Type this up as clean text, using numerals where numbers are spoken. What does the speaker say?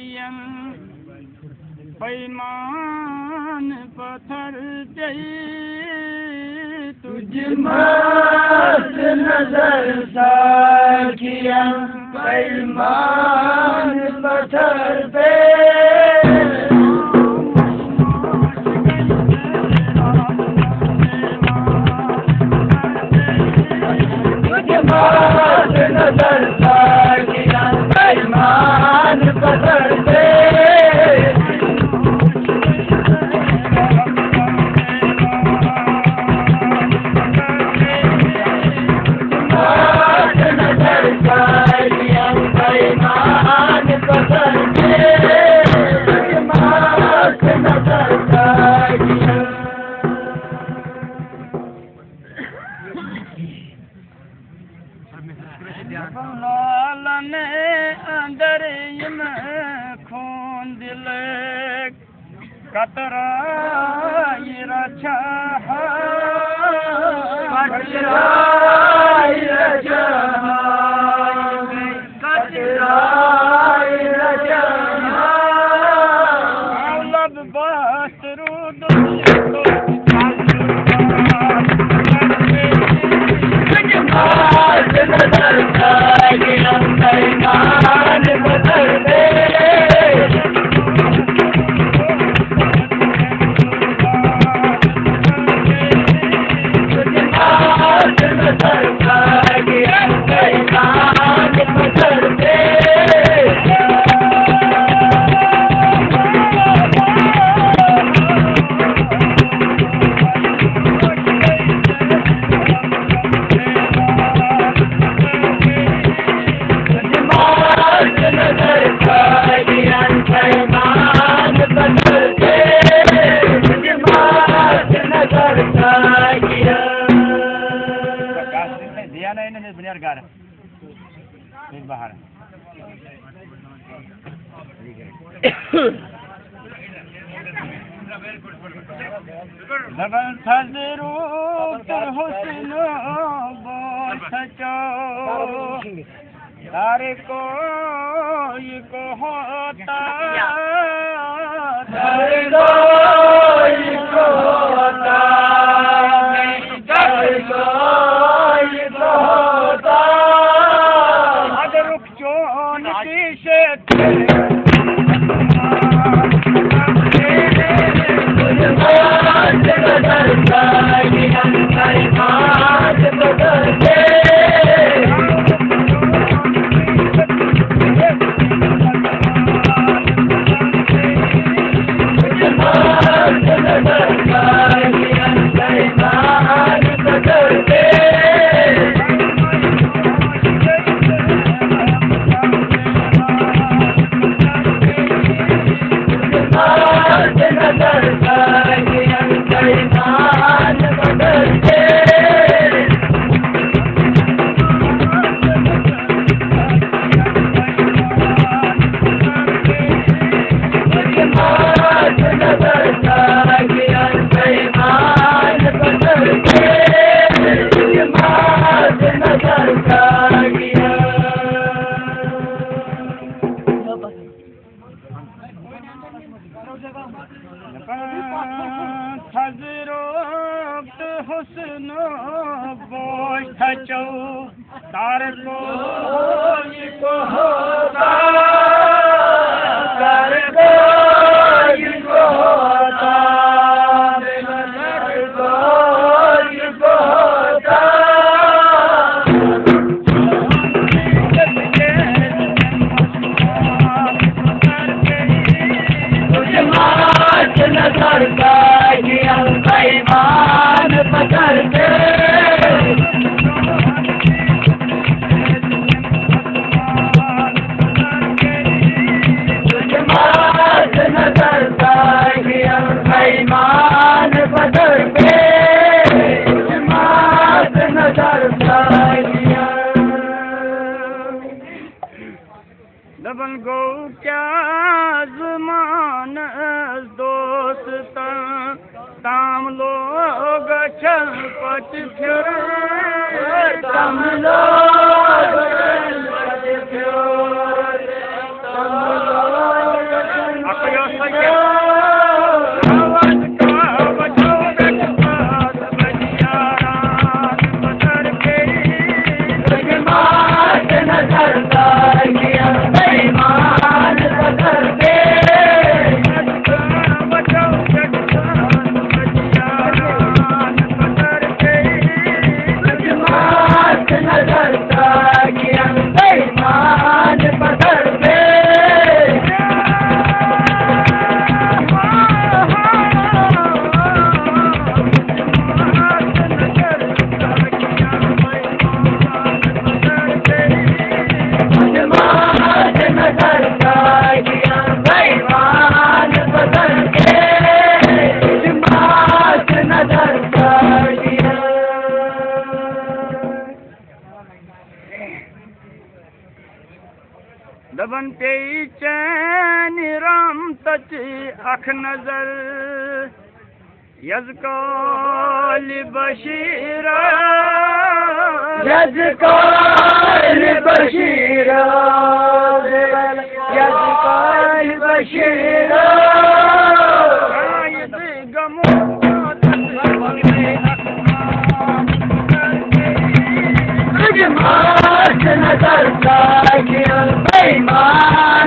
कियन पैमान पत्थर तुझ मस्त नजर साकिया पैमान पत्थर पे तुझ मस्त नजर साकिया पैमान पत्थर पे लालने अंदर खून दिल कतरा रचा लब बस्तरू बाहर दबन थजरू हुस्न सचो तारे को होता तारे को होता तारे को होता हुस्न बोझ खचो तार को होता तार को होता नजर का पैमान पकड़ के नजर का पैमान पकड़ के नजर का दबन गो क्या ज़मान दोस्त ताम लोग चल पच फिर ताम लोग चल पच फिर ताम लोग दबन पे चैन राम तच अख नजर यज़काल बशीरा यज़काल बशीरा यज़काल बशीरा शायद गमो तुझ मात नजर ताकिया बेईमान